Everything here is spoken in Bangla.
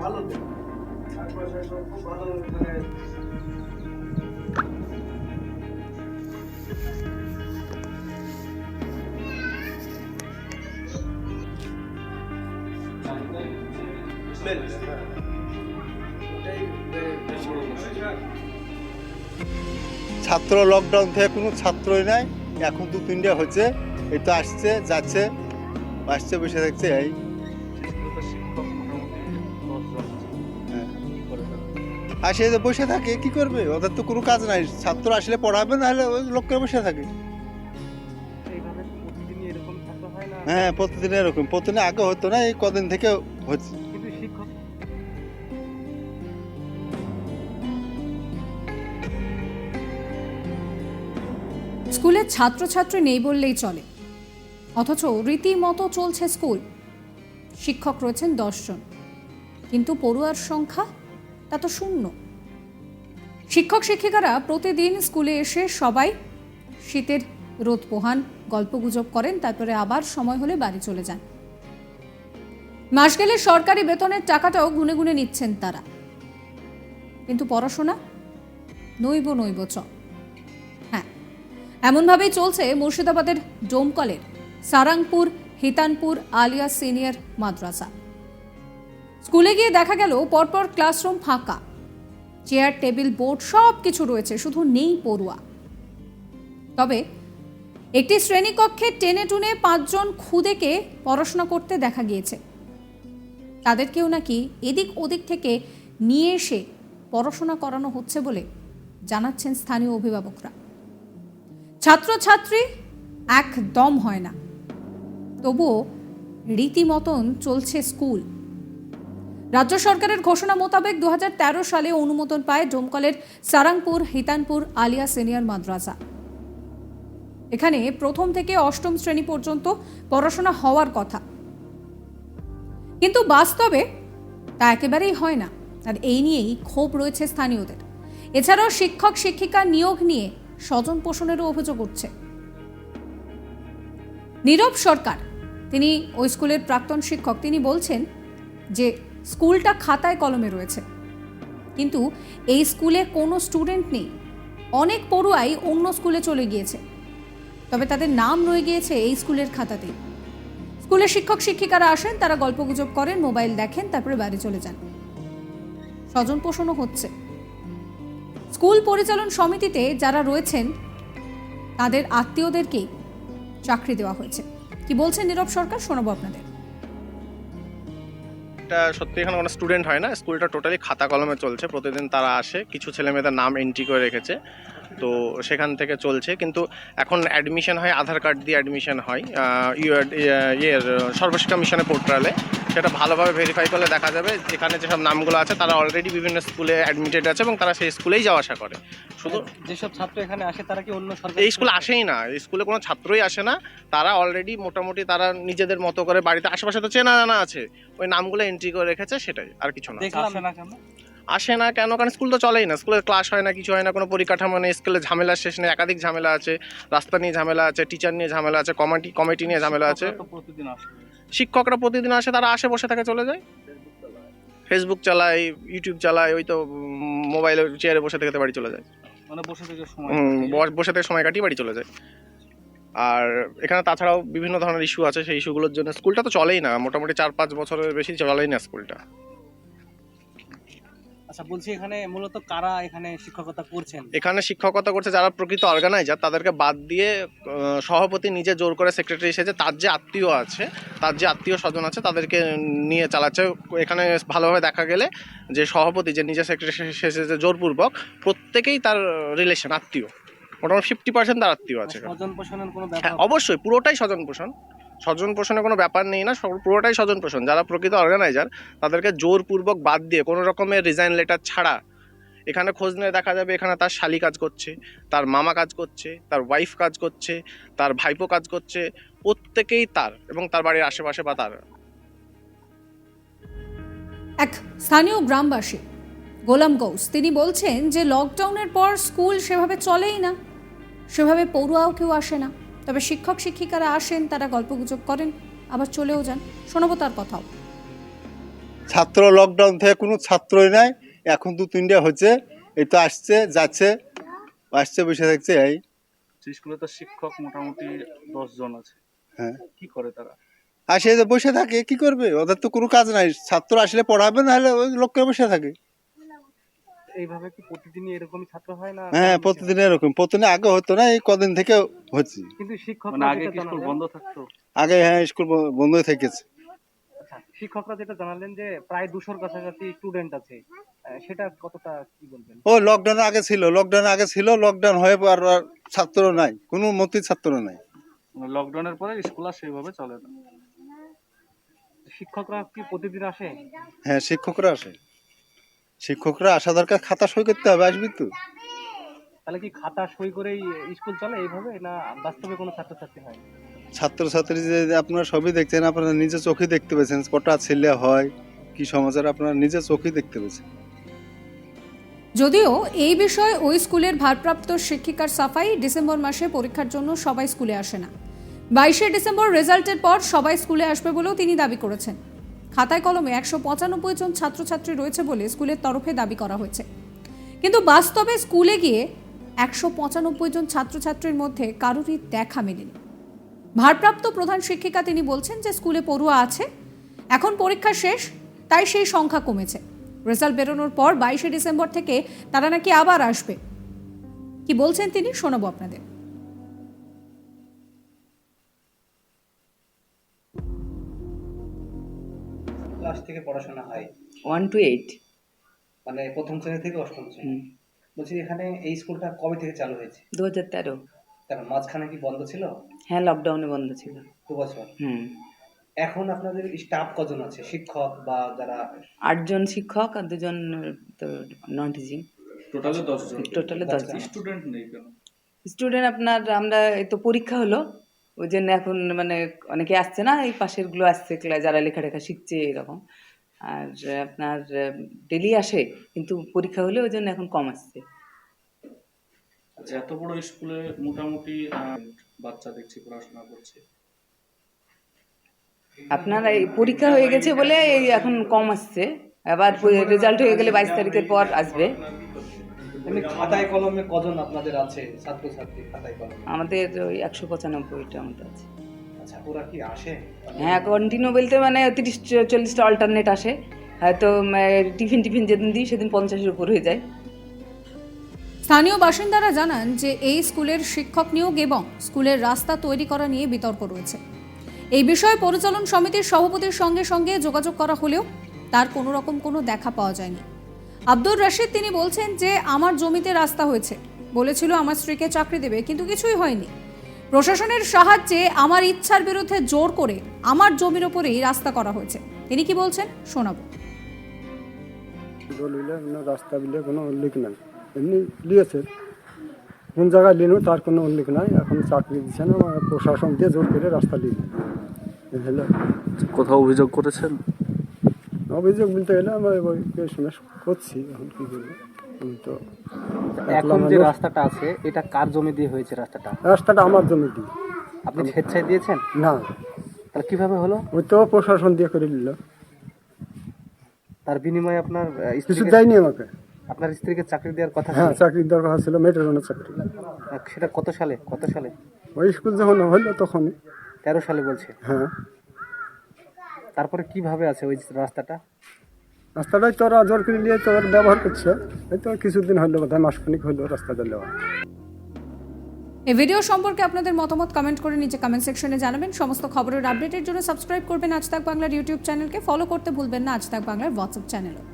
ভালো খুব ভালো মানে ছাত্র লকডাউন থেকে কোনো ছাত্রই নাই, এখন 2-3টা হচ্ছে, এই তো আসছে যাচ্ছে বসে থাকছে। এই আসে যে বসে থাকে কি করবে, ওদের তো কোনো কাজ নাই, ছাত্র আসলে পড়াবে, না হলে ওই লোকরা বসে থাকে। হ্যাঁ প্রতিদিন এরকম, প্রতিদিন আগে হতো না, এই কদিন থেকে হচ্ছে। স্কুলে ছাত্রছাত্রী নেই বললেই চলে, অথচ রীতিমতো চলছে স্কুল। শিক্ষক রয়েছেন 10 জন, কিন্তু পড়ুয়ার সংখ্যা তা তো শূন্য। শিক্ষক শিক্ষিকারা প্রতিদিন স্কুলে এসে সবাই শীতের রোদ পোহান, গল্পগুজব করেন, তারপরে আবার সময় হলে বাড়ি চলে যান। মাস গেলে সরকারি বেতনের টাকাটাও গুনে গুনে নিচ্ছেন তারা, কিন্তু পড়াশোনা নইব চ। হ্যাঁ, এমনভাবেই চলছে মুর্শিদাবাদের ডোমকলের সারাংপুর হিতানপুর আলিয়া সিনিয়র মাদ্রাসা। স্কুলে গিয়ে দেখা গেল পরপর ক্লাসরুম ফাঁকা, চেয়ার টেবিল বোর্ড সব কিছু রয়েছে, শুধু নেই পড়ুয়া। তবে একটি শ্রেণীকক্ষে টেনে টুনে 5 জন খুদেকে পড়াশোনা করতে দেখা গিয়েছে। তাদেরকেও নাকি এদিক ওদিক থেকে নিয়ে এসে পড়াশোনা করানো হচ্ছে বলে জানাচ্ছেন স্থানীয় অভিভাবকরা। ছাত্রছাত্রী একদম হয় না, তবুও রীতিমতন চলছে স্কুল। রাজ্য সরকারের ঘোষণা মোতাবেক 2013 সালে অনুমোদন পায় ডোমকলের সারাংপুর হিতানপুর আলিয়া সিনিয়র মাদ্রাসা। এখানে 1ম থেকে 8ম শ্রেণী পর্যন্ত পড়াশোনা হওয়ার কথা, কিন্তু বাস্তবে তা একেবারেই হয় না, আর এই নিয়েই ক্ষোভ রয়েছে স্থানীয়দের। এছাড়াও শিক্ষক শিক্ষিকা নিয়োগ নিয়ে স্বজন পোষণেরও অভিযোগ উঠছে। নীরব সরকার, তিনি ওই স্কুলের প্রাক্তন শিক্ষক, তিনি বলছেন যে স্কুলটা খাতায় কলমে রয়েছে, কিন্তু এই স্কুলে কোনো স্টুডেন্ট নেই। অনেক পড়ুয়াই অন্য স্কুলে চলে গিয়েছে, তবে তাদের নাম রয়ে গিয়েছে এই স্কুলের খাতাতেই। স্কুলে শিক্ষক শিক্ষিকারা আসেন, তারা গল্পগুজব করেন, মোবাইল দেখেন, তারপরে বাড়ি চলে যান। স্বজন পোষণও হচ্ছে। স্কুল পরিচালন সমিতিতে যারা রয়েছেন তাদের আত্মীয়দেরকেই চাকরি দেওয়া হয়েছে। কি বলছেন নীরব সরকার, শোনাবো আপনাদের। এটা সত্যি এখানে কোনো স্টুডেন্ট হয় না, স্কুলটা টোটালি খাতা কলমে চলছে। প্রতিদিন তারা আসে, কিছু ছেলেমেয়েদের নাম এন্ট্রি করে রেখেছে, তো সেখান থেকে চলছে। কিন্তু এখন অ্যাডমিশন হয় আধার কার্ড দিয়ে, অ্যাডমিশন হয় সর্বশিক্ষা মিশনের পোর্টালে। সেটা ভালোভাবে ভেরিফাই করলে দেখা যাবে এখানে যেসব নামগুলো আছে তারা অলরেডি বিভিন্ন স্কুলে অ্যাডমিটেড আছে এবং তারা সেই স্কুলেই যাওয়া আসা করে। শুধু যেসব ছাত্র এখানে আসে তারা কি অন্য এই স্কুলে আসেই না, এই স্কুলে কোনো ছাত্রই আসে না। তারা অলরেডি মোটামুটি তারা নিজেদের মতো করে বাড়িতে আশেপাশে তো চেনা জানা আছে, ওই নামগুলো এন্ট্রি করে রেখেছে, সেটাই, আর কিছু না। আসে না কেন? কারণ স্কুল তো চলেই না, স্কুলের ক্লাস হয় না, কিছু হয় না, কোনো পরিকাঠামো নেই, স্কুলে ঝামেলা শেষ নেই, একাধিক ঝামেলা আছে, রাস্তা নিয়ে ঝামেলা আছে, টিচার নিয়ে ঝামেলা আছে, কমিটি নিয়ে ঝামেলা আছে। শিক্ষকরা প্রতিদিন আসে, তারা আসে বসে থাকে চলে যায়, ফেসবুক চালায়, ইউটিউব চালায়, ওই তো মোবাইলে চেয়ারে বসে থেকে বাড়ি চলে যায়, মানে বসে থেকে সময় কাটিয়ে বাড়ি চলে যায়। আর এখানে তাছাড়াও বিভিন্ন ধরনের ইস্যু আছে, সেই ইস্যুগুলোর জন্য স্কুলটা তো চলেই না, মোটামুটি 4-5 বছরের বেশি চলেই না স্কুলটা। আচ্ছা, বলছি এখানে মূলত কারা এখানে শিক্ষকতা করছেন? এখানে শিক্ষকতা করছে যারা প্রকৃত অর্গানাইজার, তাদেরকে বাদ দিয়ে সভাপতি নিজে জোর করে সেক্রেটারি এসেছে, তার যে আত্মীয় আছে, তার যে আত্মীয় স্বজন আছে তাদেরকে নিয়ে চালাচ্ছে। এখানে ভালোভাবে দেখা গেলে যে সভাপতি যে নিজে সেক্রেটারি এসেছে জোরপূর্বক, প্রত্যেকেই তার রিলেশন, আত্মীয়, মোটামুটি 50% তার আত্মীয় আছে। স্বজন পোষণের কোনো ব্যাপার? হ্যাঁ অবশ্যই, পুরোটাই স্বজন পোষণের কোনো ব্যাপার নেই না, পুরোটাই স্বজন পোষণ। যারা প্রকৃত অর্গানাইজার তাদেরকে জোরপূর্বক বাদ দিয়ে কোনো রকমের রিজাইন লেটার ছাড়া এখানে খোঁজ নিয়ে দেখা যাবে এখানে তার শালি কাজ করছে, তার মামা কাজ করছে, তার ওয়াইফ কাজ করছে, তার ভাইপো কাজ করছে, প্রত্যেকেই তার এবং তার বাড়ির আশেপাশে বা তার। এক স্থানীয় গ্রামবাসী গোলাম গৌস তিনি বলছেন যে লকডাউনের পর স্কুল সেভাবে চলেই না, সেভাবে পড়ুয়াও কেউ আসে না। তবে শিক্ষক শিক্ষিকারা আসেন, তারা গল্পগুজব করেন, আবার চলেও যান। শোনাবো তার কথাও। ছাত্র লকডাউন থেকে কোনো ছাত্রই নাই, এখন 2-3টা হচ্ছে, এই তো আসছে যাচ্ছে বসে থাকছে। এই স্কুলে তো শিক্ষক মোটামুটি 10 জন আছে। হ্যাঁ, কি করে তারা? আসে যে বসে থাকে, কি করবে? ওদের তো কোনো কাজ নাই। ছাত্র আসলে পড়াবে, না হলে ওই লোককে বসে থাকে। এইভাবে কি প্রতিদিনই এরকমই ছাত্র হয় না? হ্যাঁ, প্রতিদিন এরকম। প্রতিদিন আগে হতো না, এই কদিন থেকে হচ্ছে। কিন্তু শিক্ষক মানে আগে কি স্কুল বন্ধ থাকতো? আগে হ্যাঁ, স্কুল বন্ধই থেকেছে। শিক্ষকরা যেটা জানালেন যে প্রায় 200-র কাছাকাছি স্টুডেন্ট আছে, সেটা কতটা কি বলবেন? ও লকডাউন আগে ছিল, লকডাউন হয়ে আর আর ছাত্র নাই, কোনো মতেই ছাত্র নাই। মানে লকডাউনের পরে স্কুল আর সেইভাবে চলে না। শিক্ষকরা কি প্রতিদিন আসে? হ্যাঁ, শিক্ষকরা আসা দরকার, খাতা সই করতে হবে, আসবি তো। তাহলে কি খাতা সই করেই স্কুল চলে এইভাবে, না বাস্তবে কোনো ছাত্রছাত্রী হয়? ছাত্রছাত্রী যে আপনারা সবই দেখছেন, আপনারা নিজে চোখে দেখতে পেয়েছেন কটা ছেলে হয়, কি সমাচার আপনারা নিজে চোখে দেখতে পেয়েছেন। যদিও এই বিষয়ে ওই স্কুলের ভারপ্রাপ্ত শিক্ষিকার সাফাই, ডিসেম্বর মাসে পরীক্ষার জন্য সবাই স্কুলে আসে না। 22শে ডিসেম্বর রেজাল্টের পর সবাই স্কুলে আসবে বলেও তিনি দাবি করেছেন। খাতায় কলমে 195 জন ছাত্রছাত্রী রয়েছে বলে স্কুলের তরফে দাবি করা হয়েছে, কিন্তু বাস্তবে স্কুলে গিয়ে 195 জন ছাত্রছাত্রীর মধ্যে কারোরই দেখা মেলেনি। ভারপ্রাপ্ত প্রধান শিক্ষিকা তিনি বলছেন যে স্কুলে পড়ুয়া আছে, এখন পরীক্ষা শেষ, তাই সেই সংখ্যা কমেছে। রেজাল্ট বেরোনোর পর 22শে ডিসেম্বর থেকে তারা নাকি আবার আসবে। কি বলছেন তিনি, শোনাবো আপনাদের। ক্লাস থেকে পড়াশোনা হয় 1 to 8। মানে প্রথম শ্রেণী থেকে অষ্টম শ্রেণী। বলছি এখানে এই স্কুলটা কবে থেকে চালু হয়েছে? 2013। তার মাঝখানে কি বন্ধ ছিল? হ্যাঁ, লকডাউনে বন্ধ ছিল 2 বছর। হুম। এখন আপনাদের স্টাফ কজন আছে, শিক্ষক বা যারা? 8 জন শিক্ষক আর 2 জন তো নন টিচিং, টোটালে 10 জন। টোটালে 10 জন। স্টুডেন্ট নেই কেন? স্টুডেন্ট আপনার আমরা এই তো পরীক্ষা হলো, ওই জন্য এখন মানে অনেকে আসছে না, এই পাশের গুলো আসছে যারা লেখালেখা শিখছে এরকম। আর আপনার ডেলি আসে, কিন্তু পরীক্ষা হলে ওই জন্য এখন কম আসছে। আচ্ছা, এত বড় স্কুলে মোটামুটি বাচ্চা দেখছি পড়াশোনা করছে। আপনার এই পরীক্ষা হয়ে গেছে বলে এই এখন কম আসছে, আবার রেজাল্ট হয়ে গেলে 22 তারিখের পর আসবে। এমনি খাতায় কলমে কজন আপনাদের আছে ছাত্রছাত্রী খাতায় কলমে? আমাদের ওই 195টা মতো আছে। আচ্ছা, ওরা কি আসে? হ্যাঁ, কন্টিনিউ বলতে মানে 30-40টা অল্টারনেট আসে। হয়তো টিফিন যেদিন দিই সেদিন 50-এর উপর হয়ে যায়। স্থানীয় বাসিন্দারা জানান যে এই স্কুলের শিক্ষক নিয়োগ এবং স্কুলের রাস্তা তৈরি করা নিয়ে বিতর্ক রয়েছে। এই বিষয়ে পরিচালন সমিতির সভাপতির সঙ্গে সঙ্গে যোগাযোগ করা হলেও তার কোনো রকম কোনো দেখা পাওয়া যায়নি। আব্দুর রশিদ তিনি বলছেন যে আমার জমিতে রাস্তা হয়েছে, বলেছিল আমার স্ত্রীকে চাকরি দেবে, কিন্তু কিছুই হয়নি। প্রশাসনের সাহায্যে আমার ইচ্ছার বিরুদ্ধে জোর করে আমার জমির ওপরেই রাস্তা করা হয়েছে। তিনি কি বলছেন, শোনাবো। রাস্তা বিলে কোনো উল্লেখ নাই, এমনি লিয়েছে, কোন জায়গায় লিনো তার কোনো উল্লেখ নাই। এখন চাকরি দিচ্ছে না, প্রশাসন দিয়ে জোর করে রাস্তা লিখে হলো। কোথাও অভিযোগ করেছেন? অভিযোগ বলতে গেলে আমরা শুনে করছি, এখন কি করবো। তো এখন যে রাস্তাটা আছে এটা কার জমি দিয়ে হয়েছে? রাস্তাটা আমার জমি দিয়ে। আপনি স্বেচ্ছায় দিয়েছেন? না, তাহলে কিভাবে হলো? ওই তো প্রশাসন দিয়ে করে নিল, তার বিনিময়ে আপনার কিছু দেয়নি আমাকে। আপনার স্ত্রীকে চাকরি দেওয়ার কথা হ্যাঁ, চাকরির দরকার ছিল, মেট্রোনের চাকরি। সেটা কত সালে? ওই স্কুল যখন হইলো তখনই। 13 সালে বলছে? হ্যাঁ। তারপরে কিভাবে আছে ওই রাস্তাটাই তোরা জোর করে নিয়ে তোর ব্যবহার করছে। এই তো কিছুদিন হইলো, বোধহয় মাসখানিক হইলো রাস্তাটা দেওয়া। এই ভিডিও সম্পর্কে আপনাদের মতামত কমেন্ট করে নিচে কমেন্ট সেকশনে জানাবেন। সমস্ত খবরের আপডেটের জন্য সাবস্ক্রাইব করবেন আজ তাক বাংলার ইউটিউব চ্যানেলকে, ফলো করতে ভুলবেন না আজ তাক বাংলার হোয়াটসঅ্যাপ চ্যানেলও।